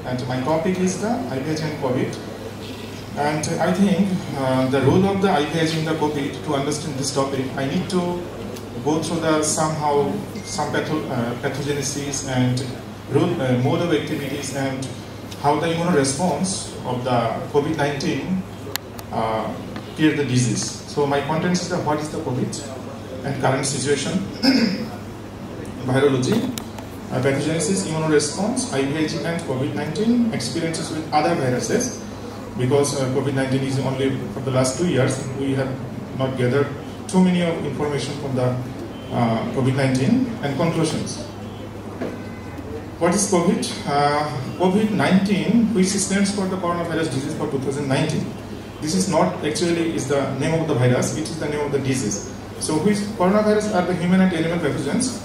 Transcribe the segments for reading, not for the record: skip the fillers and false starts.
and my topic is the IVIG and COVID. And I think the role of the IVIG in the COVID, to understand this topic, I need to go through some pathogenesis and mode of activities and how the immune response of the COVID-19 cleared the disease. So my content is what is the COVID and current situation, virology, pathogenesis, immune response, IVIG and COVID-19, experiences with other viruses, because COVID-19 is only for the last 2 years, we have not gathered too many of information from the COVID-19, and conclusions. What is COVID? COVID-19, which stands for the coronavirus disease for 2019. This is not actually is the name of the virus, it is the name of the disease. So which coronavirus are the human and animal pathogens,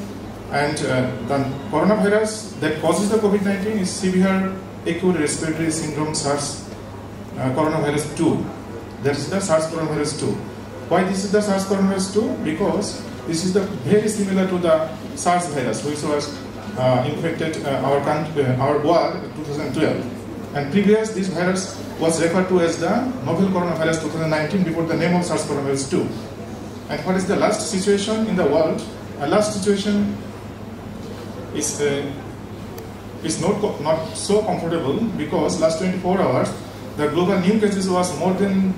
and the coronavirus that causes the COVID-19 is severe acute respiratory syndrome SARS coronavirus 2. That is the SARS coronavirus 2. Why this is the SARS coronavirus 2? Because this is the very similar to the SARS virus, which was infected our world in 2012. And previous, this virus was referred to as the novel coronavirus 2019 before the name of SARS coronavirus 2. And what is the last situation in the world? Last situation is not so comfortable, because last 24 hours the global new cases was more than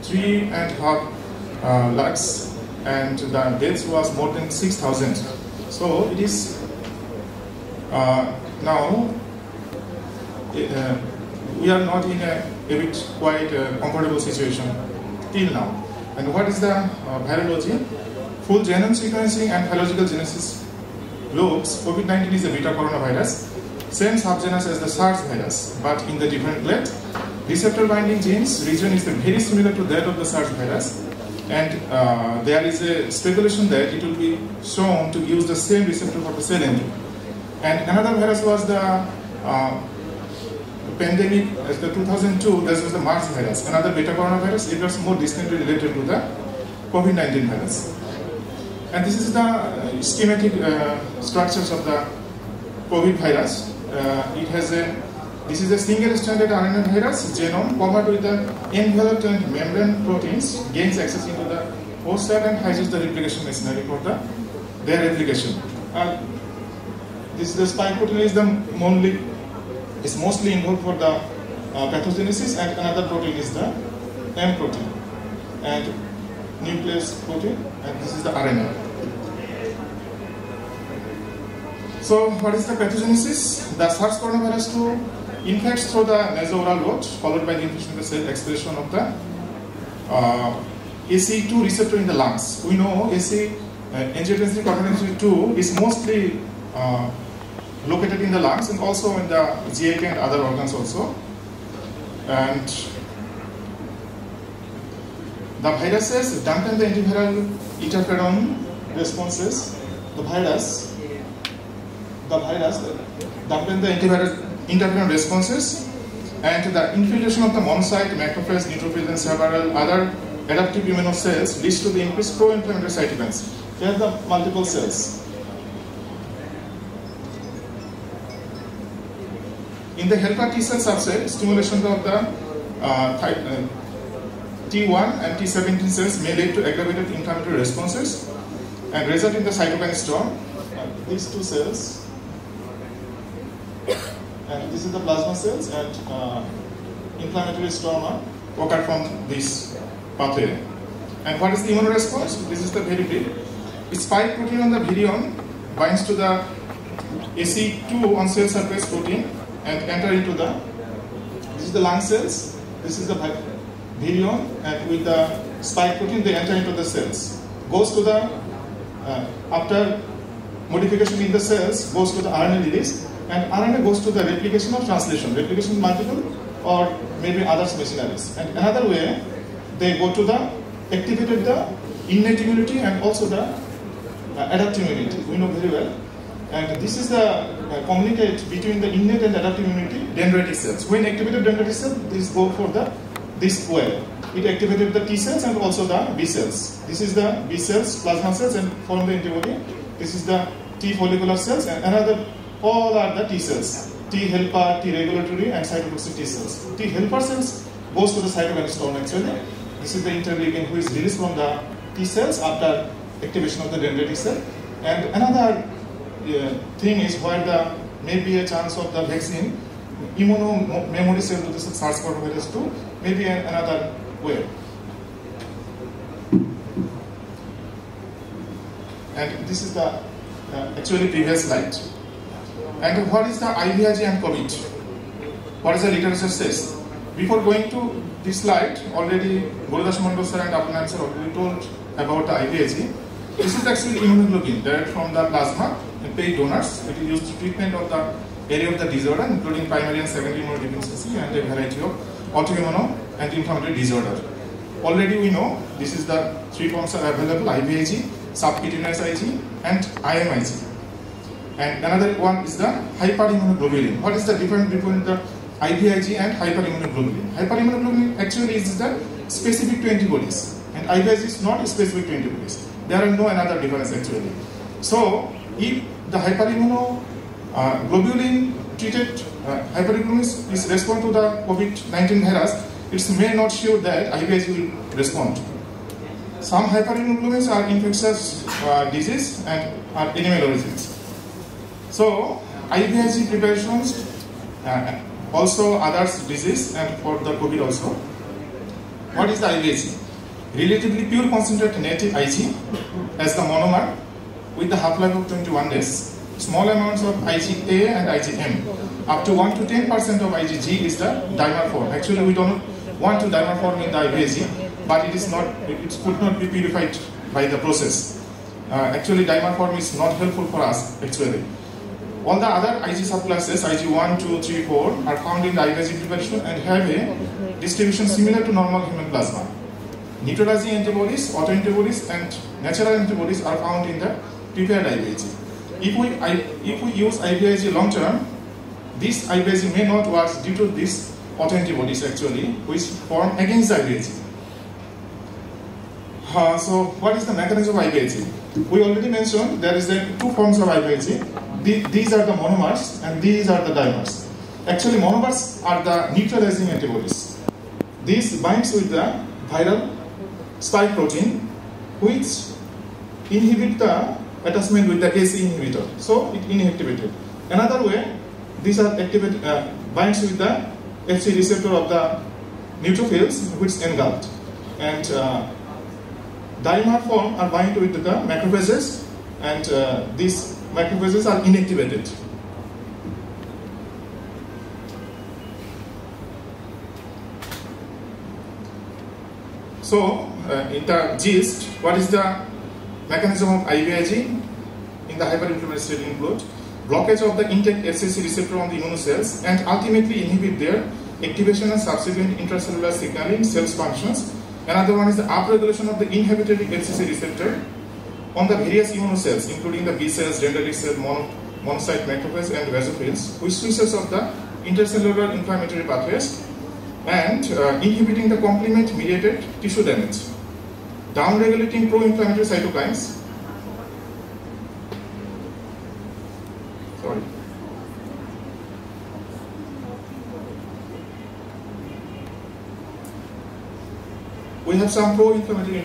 3.5 lakhs, and the deaths was more than 6,000. So it is now we are not in a bit quite comfortable situation till now. And what is the virology? Full genome sequencing and biological genesis looks COVID-19 is a beta coronavirus, same subgenus as the SARS virus, but in the different plate. Receptor binding genes region is very similar to that of the SARS virus, and there is a speculation that it will be shown to use the same receptor for the cell entry. And another virus was the pandemic, the 2002, this was the MERS virus, another beta coronavirus. It was more distantly related to the COVID-19 virus. And this is the schematic structures of the COVID virus. This is a single-stranded RNA virus, genome covered with the enveloped and membrane proteins, gains access into the host cell and hijacks the replication machinery for their replication. The spike protein is mostly involved for the pathogenesis, and another protein is the M protein and nucleus protein, and this is the RNA. So what is the pathogenesis? The SARS coronavirus 2 infects through the nasooral route, followed by the infection of the cell expression of the ACE2 receptor in the lungs. We know angiotensin convertase 2 is mostly located in the lungs and also in the GIT and other organs also. And the viruses dampen the antiviral interferon responses. The virus dampen the antiviral interferon responses, and the infiltration of the monocyte, macrophage, neutrophils, and several other adaptive immunocells leads to the increased pro-inflammatory cytokines. Here are the multiple cells. In the helper T cell subset, stimulation of the T1 and T17 cells may lead to aggravated inflammatory responses and result in the cytokine storm. These two cells, and this is the plasma cells, and inflammatory storm occur from this pathway. And what is the immune response? This is the very brief. Spike protein on the virion binds to the ACE2 on cell surface protein and enter into this is the lung cells, this is the virion, and with the spike protein they enter into the cells. Goes to the, after modification in the cells, goes to the RNA release, and RNA goes to the replication or translation, replication multiple or maybe other machineries. And another way, they go to the activated the innate immunity and also the adaptive immunity. We know very well. And this is the communicate between the innate and adaptive immunity, dendritic cells. When activated dendritic cells, these go for this way. It activated the T cells and also the B cells. This is the B cells, plasma cells, and form the antibody. This is the T follicular cells, and another, all are the T cells. T helper, T regulatory, and cytotoxic T cells. T helper cells goes to the cytokine storm actually. This is the interleukin who is released from the T cells after activation of the dendritic cell. And another thing is where there may be a chance of the vaccine immunomemory cell to the SARS-CoV-2 may be another way. And this is the actually previous slide. And what is the IVIG and COVID? What is the literature says? Before going to this slide, already Gurudas Mondal sir and Abhinay sir already told about the IVIG. This is actually immunoglobulin derived from the plasma in paid donors. It is used to treatment of the area of the disorder, including primary and secondary immunodeficiency and a variety of autoimmune and inflammatory disorder. Already we know this is the three forms are available: IVIG, subcutaneous IG, and IMIG. And another one is the hyperimmunoglobulin. What is the difference between the IVIG and hyperimmunoglobulin? Hyperimmunoglobulin actually is the specific to antibodies, and IVIG is not specific to antibodies. There are no another difference actually. So, if the hyperimmunoglobulin treated hyperimmunoglobulin is respond to the COVID-19 virus, it may not show that IVIG will respond. Some hyperimmunoglobulins are infectious disease and are animal origins. So, IVIG preparations, also others disease and for the COVID also. What is the IVIG? Relatively pure concentrated native IG as the monomer with the half-life of 21 days. Small amounts of IgA and IgM. Up to 1 to 10% of IgG is the dimer form. Actually, we don't want to dimer form in the IVIG, but it could not be purified by the process. Actually, dimer form is not helpful for us actually. All the other Ig subclasses, Ig1, 2, 3, 4, are found in the IVIG preparation and have a distribution similar to normal human plasma. Neutralizing antibodies, autoantibodies, and natural antibodies are found in the prepared IVIG. If we use IVIG long term, this IVIG may not work due to these autoantibodies actually, which form against the IVIG. So, what is the mechanism of IVIG? We already mentioned there is two forms of IVIG. These are the monomers and these are the dimers. Actually, monomers are the neutralizing antibodies. This binds with the viral spike protein, which inhibit the attachment with the KC inhibitor. So it inactivated. Another way, these are binds with the Fc receptor of the neutrophils, which engulfed. And dimer form are bind with the macrophages, and these macrophages are inactivated. So, in the gist, what is the mechanism of IVIG in the hyperinflammatory state include blockage of the intact FCC receptor on the immunocells and ultimately inhibit their activation and subsequent intracellular signaling cells functions. Another one is the upregulation of the inhibitory FCC receptor on the various immunocells, including the B cells, dendritic cells, monocyte macrophages, and basophils, which switches off the intercellular inflammatory pathways and inhibiting the complement-mediated tissue damage, downregulating pro-inflammatory cytokines. Sorry. We have some pro-inflammatory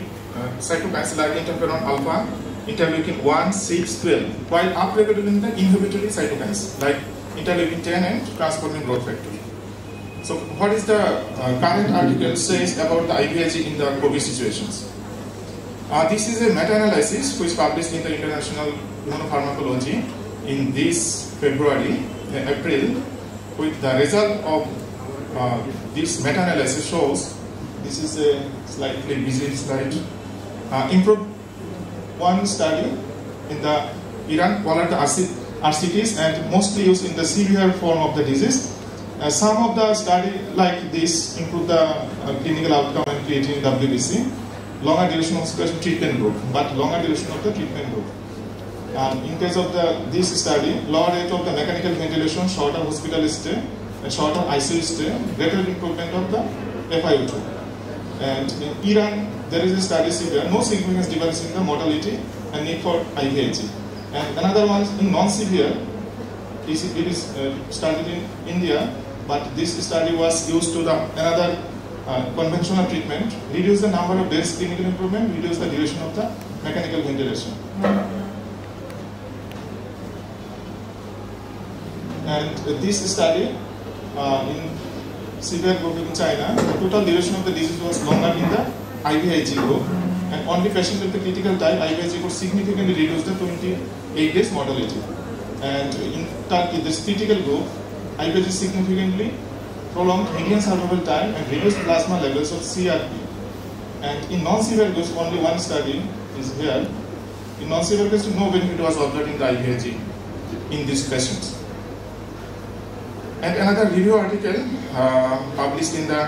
cytokines like interferon alpha, interleukin 1, 6, 12, while upregulating the inhibitory cytokines like interleukin 10 and transforming growth factor. So, what is the current article says about the IVIG in the COVID situations? This is a meta-analysis which published in the International Immunopharmacology in this April, with the result of this meta-analysis shows, this is a slightly busy slide, improved one study in the Iran, what are the RCTs and mostly used in the severe form of the disease. Some of the study like this improve the clinical outcome and creating WBC, longer duration of hospitalization treatment group, but longer duration of the treatment group. In case of this study, lower rate of the mechanical ventilation, shorter hospital stay, and shorter ICU stay, greater improvement of the FiO2. And in Iran, there is a study severe, no significant difference in the mortality and need for IVIG. And another one is in non-severe, It is started in India, but this study was used to another conventional treatment, reduce the number of days clinical improvement, reduce the duration of the mechanical ventilation. And this study in severe group in China, the total duration of the disease was longer in the IVIG group, and only patients with the critical type IVIG could significantly reduce the 28 days mortality. And in Turkey, this critical group, IVIG significantly prolonged median survival time and reduced plasma levels of CRP. And in non-severe groups, only one study is here. In non-severe groups, no benefit was observed in the IVIG in these patients. And another review article published in the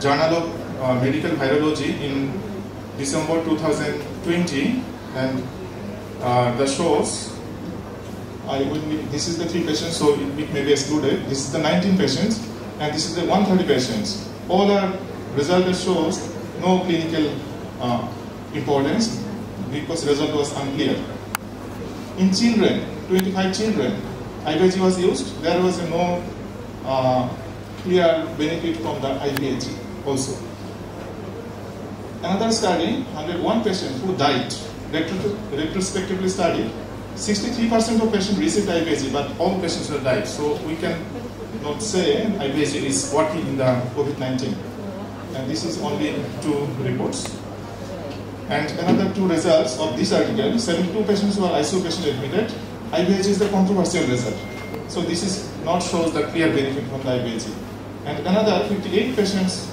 Journal of Medical Virology in December 2020, and the shows, this is the 3 patients, so it may be excluded. This is the 19 patients, and this is the 130 patients. All are result shows no clinical importance because result was unclear. In children, 25 children, IVIG was used. There was no clear benefit from the IVIG also. Another study, 101 patients who died, retrospectively studied. 63% of patients received IVIG, but all patients were died. So we can not say IVIG is working in the COVID-19. And this is only 2 reports. And another 2 results of this article, 72 patients were ICU patients admitted. IVIG is the controversial result. So this is not shows the clear benefit from the IVIG. And another 58 patients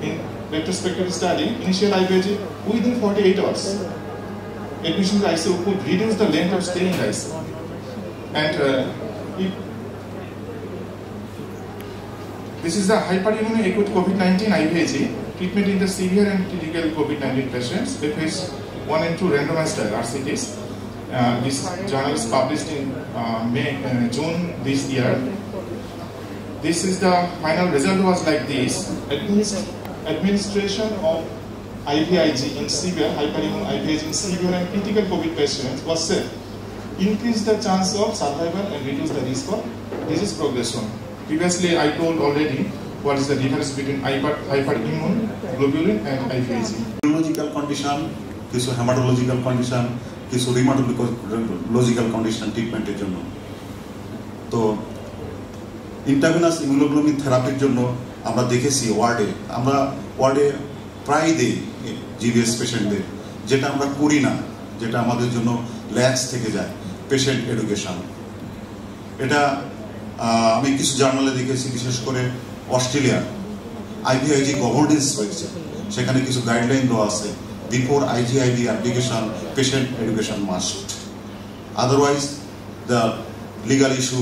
in retrospective study, initial IVIG within 48 hours. Admission to ICU could reduce the length of stay in the ICU. And this is the hyperimmunoacute COVID-19 IVIG treatment in the severe and critical COVID-19 patients. Phase 1 and 2 randomized trial RCTs. This journal is published in June this year. This is the final result was like this. Administration of IVIG in severe, hyperimmune IVIG in severe and critical COVID patients was safe. Increase the chance of survival and reduce the risk of disease progression. Previously, I told already what is the difference between hyperimmune globulin and IVIG. Neurological condition, কিছু hematological condition, কিছু rheumatological condition treatment এর জন্য। তো intravenous immunoglobulin থেরাপির জন্য আমরা দেখেছি ওয়ার্ডে প্রায় দেই জিভিএস পেশেন্টদের, যেটা আমরা করি না, যেটা আমাদের জন্য ল্যাক্স থেকে যায়, পেশেন্ট এডুকেশন। এটা আমি কিছু জার্নালে দেখেছি, বিশেষ করে অস্ট্রেলিয়া আইভিআইজি গভর্নেন্স হয়েছে, সেখানে কিছু গাইডলাইন দেওয়া আছে। Before IGIV application patient education must, otherwise the legal issue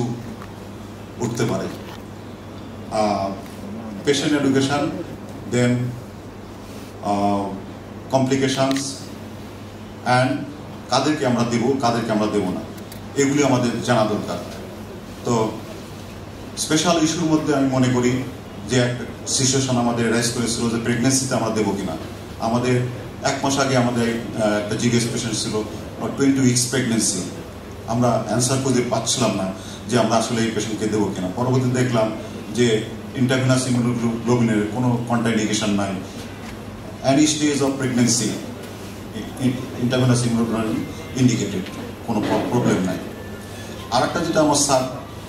উঠতে পারে। Patient education, then complications and কাদেরকে আমরা দেব, কাদেরকে আমরা দেব না, এগুলি আমাদের জানা দরকার। তো স্পেশাল ইস্যুর মধ্যে আমি মনে করি যে একটা সিচুয়েশন আমাদের রাইজ করেছিল যে প্রেগনেন্সিতে আমরা দেবো কিনা। আমাদের 1 মাস আগে আমাদের একটা জিভিএস পেশেন্ট ছিল 20 উইকস প্রেগনেন্সি, আমরা অ্যান্সার খুঁজে পাচ্ছিলাম না যে আমরা আসলে এই পেশেন্টকে দেবো কিনা। পরবর্তীতে দেখলাম যে ইন্টারভেনাস ইমিউনোগ্লোবিনের কোনো কন্ট্রাইন্ডিকেশন নাই। Any stage of pregnancy, intravenous immunoglobulin indicated, কোনো প্রবলেম নাই। আর একটা যেটা আমার স্যার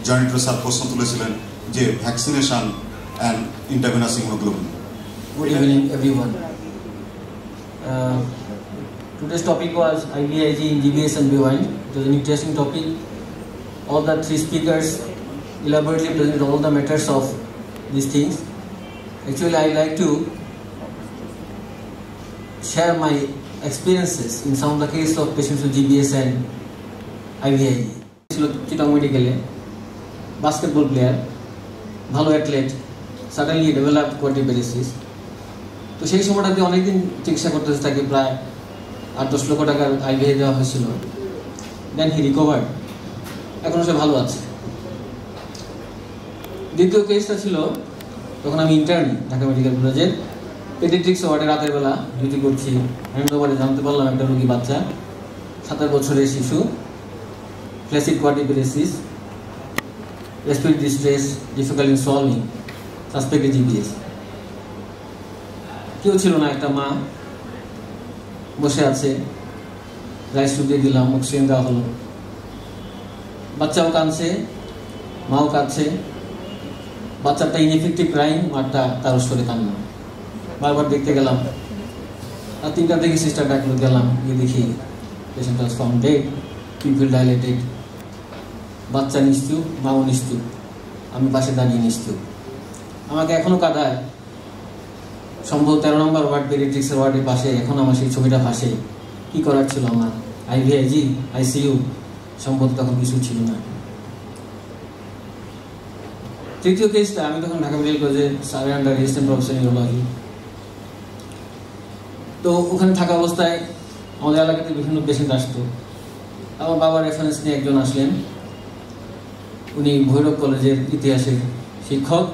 জয়েন্টর স্যার প্রশ্ন তুলেছিলেন যে vaccination and intravenous immunoglobulin. Good evening everyone. Today's topic was IVIG in GBS and beyond. It was an interesting topic. All the 3 speakers elaborately presented all the matters of these things. Actually, I like to share my experiences in some of the cases of patients with GBS and IVIG. Chittagong Medical, basketball player, ভালো athlete, suddenly developed quadriparesis. তো সেই সময়টাতে অনেকদিন চিকিৎসা করতেছে, তাকে প্রায় 8-10 লক্ষ টাকার IVIG দেওয়া হয়েছিল। দেন হি রিকভার্ড, এখনও সে ভালো আছে। দ্বিতীয় কেসটা ছিল, তখন আমি ইন্টার্নি ঢাকা মেডিকেল কলেজের পেডিয়াট্রিক্স ওয়ার্ডে রাতের বেলা ডিউটি করছি। হ্যান্ডওভারে জানতে পারলাম একটা রোগী বাচ্চা, 27 বছরের শিশু, flaccid কোয়াড্রিপ্যারেসিস, respiratory distress, difficult in swallowing, suspected GBS. কেউ ছিল না, একটা মা বসে আছে, রাইস দিয়ে দিলাম, অক্সিজেন দেওয়া হলো, বাচ্চাও কাঁদছে, মাও কাঁদছে, বাচ্চাটা ইনএফেক্টিভ ক্রাইম, মাটা তার সরে কান্না। বারবার দেখতে গেলাম, আর 3টা থেকে সিস্টার ডাকলো, গেলাম, গিয়ে দেখি patient was found dead, people dilated, বাচ্চা নিশ্চুপ, মাও নিশ্চুপ, আমি পাশে দাঁড়িয়ে নিশ্চুপ। আমাকে এখনো কাঁদায়, সম্ভব 13 নম্বর ওয়ার্ড পেডিয়াট্রিক্সের ওয়ার্ডের পাশে এখন আমার সেই ছবিটা ভাসে। কি করার ছিল আমার, আইভিআইজি, আইসিইউ, সম্ভব তখন কিছু ছিল না। তৃতীয় কেসটা, আমি তখন ঢাকা মেডিকেল কলেজে sir under assistant professor neurology. তো ওখানে থাকা অবস্থায় আমাদের এলাকাতে বিভিন্ন পেশেন্ট আসতো। আমার বাবার রেফারেন্স নিয়ে একজন আসলেন, উনি ভৈরব কলেজের ইতিহাসের শিক্ষক।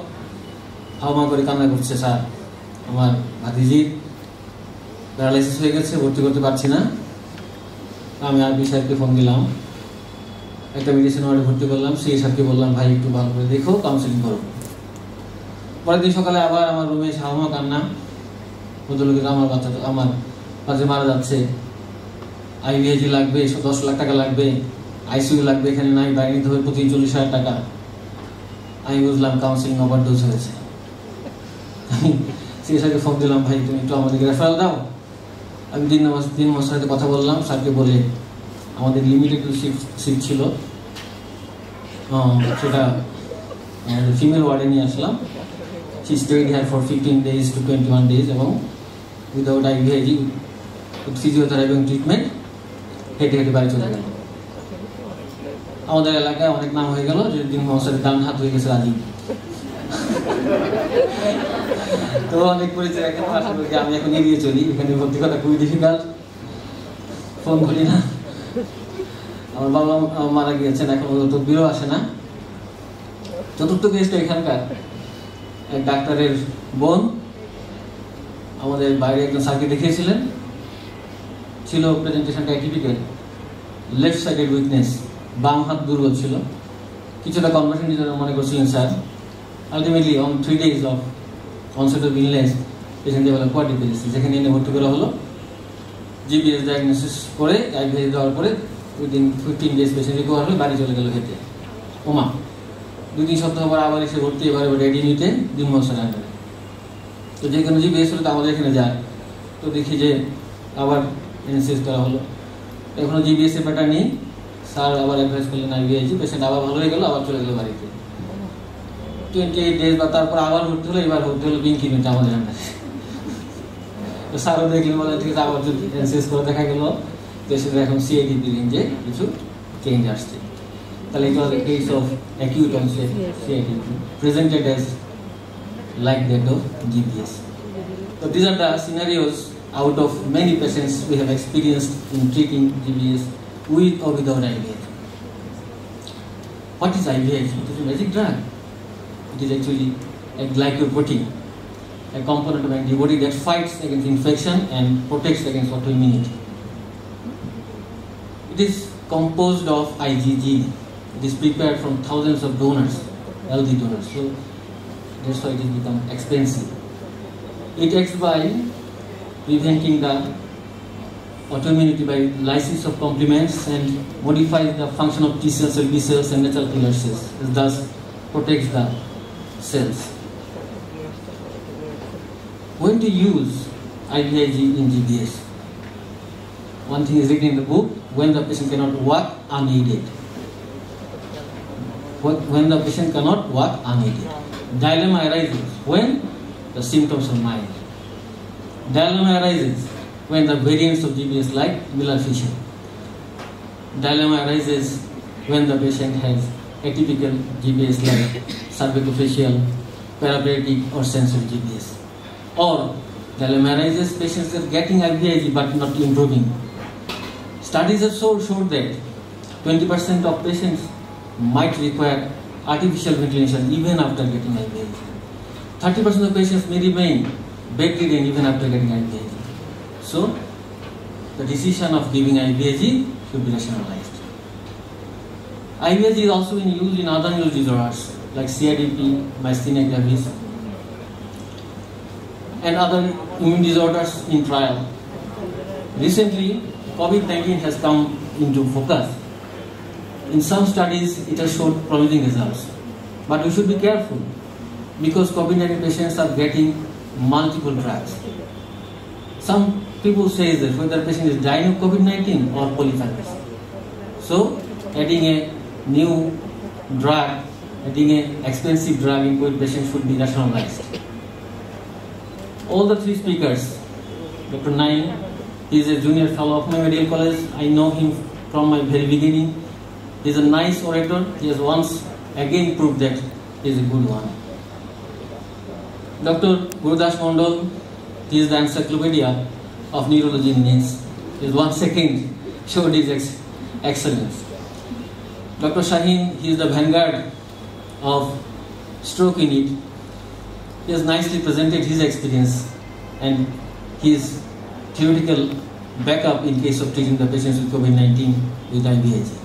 হাওমা করে কান্না করছে, স্যার আমার ভাতিজির প্যারালাইসিস হয়ে গেছে, ভর্তি করতে পারছি না। আমি আরবি সাহেবকে ফোন দিলাম, একটা মেডিসিন ওয়ার্ডে ভর্তি করলাম। সেই সাহেবকে বললাম, ভাই একটু ভালো করে দেখো, কাউন্সিলিং করো। পরের দিন সকালে আবার আমার রুমে হাওমা কান্না, ভদ্রলোকের আমার বাচ্চা মারা যাচ্ছে, আইভিআইজি লাগবে, 10 লাখ টাকা লাগবে, আইসিইউ লাগবে, এখানে নাই, বাইরে নিতে হবে প্রতি 40,000 টাকা। আমি বুঝলাম কাউন্সিলিং ওভারডোজ হয়েছে। আমি সেই স্যারকে ফোন দিলাম, ভাই তুমি একটু আমাদেরকে রেফারেল দাও। আমি দিন মাসের সাথে কথা বললাম, স্যারকে বলে আমাদের লিমিটেড সিট ছিল, সেটা ফিমেল ওয়ার্ডে নিয়ে আসলাম। She stayed here for 15 days to 21 days এবং উইদাউট আইভিআইজি, ফিজিওথেরাপি এবং ট্রিটমেন্ট, হেঁটে হেঁটে বাড়ি চলে গেল। আমাদের এলাকায় অনেক নাম হয়ে গেল যে দিন মহাশয়ের ডান হাত হয়ে গেছে রাজীব। তো অনেক পরিচয়, এখন আসলে আমি এখন এড়িয়ে চলি, এখানে ভর্তি করা খুবই ডিফিকাল্ট, ফোন করি না। আমার বাবা মারা গিয়েছেন, এখন তো বিরো আসে না। চতুর্থ কেসটা এখানকার এক ডাক্তারের বোন আমাদের বাইরে একজন স্যারকে দেখিয়েছিলেন, ছিল প্রেজেন্টেশনটা অ্যাটিপিক্যাল, লেফট সাইডেড উইকনেস, বাম হাত দুর্বল ছিল, কিছুটা কনভার্সন মনে করছিলেন sir. Ultimately on 3 days of onset of illness patient develop quadriplegics, যেখানে এনে ভর্তি করা হলো। জিবিএস ডায়াগনোসিস করে আইভিআইজি দেওয়ার পরে উইদিন 15 days পেশেন্ট রিকভার হয়ে বাড়ি চলে গেল হেঁটে। ওমা, 2-3 সপ্তাহ পর আবার এসে ভর্তি, এবারে রেডি নিতে দিন মশার আন্ডারে। তো যে কোনো জিবিএস হলে তো আমাদের এখানে যায়, তো দেখি যে আবার এনএসএস করা হলো। এখনও জিবিএস এর ব্যাপারটা নেই, স্যার আবার অ্যাডভাইস করলেন আইভিআইজি, পেশেন্ট আবার ভালো হয়ে গেল, আবার চলে গেল বাড়িতে। 28 days বা তারপর আবার ভর্তি হলো, এবার ভর্তি হলো বিঙ্কি মিনিট আমাদের আন্ডারে। তো স্যারও দেখলেন, বলে ঠিক আছে, আবার যদি এনএসএস করে দেখা গেল পেশেন্টের এখন সিআইডি রেঞ্জে কিছু চেঞ্জ আসছে। তাহলে it was a case of acute onset CIDP presented as like that of GBS. So these are the scenarios out of many patients we have experienced in treating GBS with or without IVIG. What is IVIG? It is a magic drug. It is actually a glycoprotein, a component of antibody that fights against infection and protects against autoimmunity. It is composed of IgG. It is prepared from thousands of donors, healthy donors, so that's why it has become expensive. It acts by preventing the autoimmunity by lysis of complements and modifies the function of T cells and B cells and natural killer cells, thus protects the cells. When to use IVIG in GBS? One thing is written in the book, when the patient cannot walk unaided. When the patient cannot walk unaided. Dilemma arises when the symptoms are mild. Dilemma arises when the variants of GBS like Miller-Fisher. Dilemma arises when the patient has atypical GBS like cervicofacial, paraplegic or sensory GBS. Or dilemma arises patients are getting IVIG but not improving. Studies have showed that 20% of patients might require artificial ventilation even after getting IVIG. 30% of patients may remain bedridden even after getting IVIG. So, the decision of giving IVIG should be rationalized. IVIG is also in use in other neuro disorders like CIDP, myasthenia gravis, and other immune disorders in trial. Recently, COVID-19 has come into focus. In some studies, it has showed promising results. But we should be careful because COVID-19 patients are getting multiple drugs. Some people say that whether the patient is dying of COVID-19 or polypharmacy. So, adding a new drug, adding an expensive drug in COVID patient should be rationalized. All the three speakers, Dr. Naim, he is a junior fellow of my medical college. I know him from my very beginning. He is a nice orator. He has once again proved that he is a good one. Dr. Gurudas Mondal, he is the encyclopedia of neurology in NIMS. He is once again showed his excellence. Dr. Shaheen, he is the vanguard of stroke unit. He has nicely presented his experience and his theoretical backup in case of treating the patients with COVID-19 with IVIG.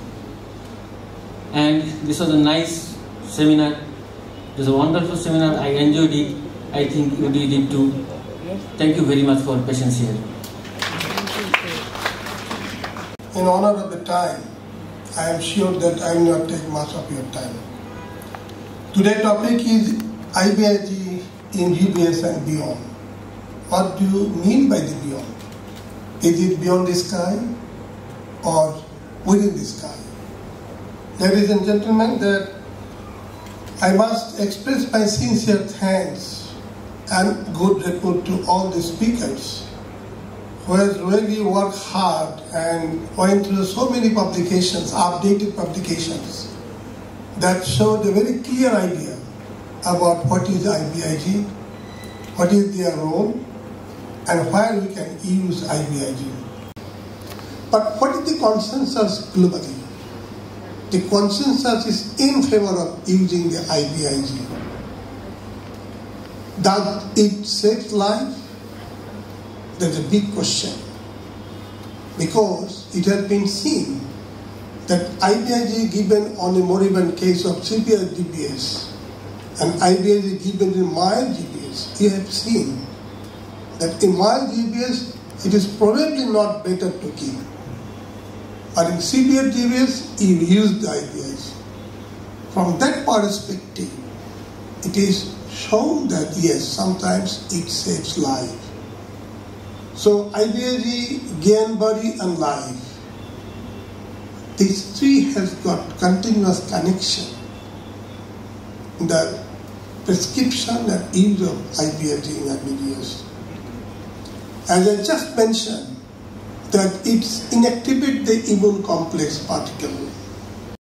And this was a nice seminar. It was a wonderful seminar. I enjoyed it. I think you did it too. Thank you very much for your patience here. In honor of the time, I am sure that I will not take much of your time. Today's topic is IVIG in GBS and beyond. What do you mean by the beyond? Is it beyond the sky or within the sky? Ladies and gentlemen, that I must express my sincere thanks and good report to all the speakers who has really worked hard and went through so many publications, updated publications, that showed a very clear idea about what is IVIG, what is their role, and where we can use IVIG. But what is the consensus globally? The consensus is in favor of using the IVIG. Does it save life? That's a big question. Because it has been seen that IVIG given on a moribund case of severe GBS and IVIG given in mild GBS, you have seen that in mild GBS it is probably not better to give. But in severe GBS, you use the IVIG. From that perspective, it is shown that yes, sometimes it saves life. So IVIG, gain body and life. These three has got continuous connection in the prescription and use of IVIG in IBDS. As I just mentioned, that it inactivates the immune complex particle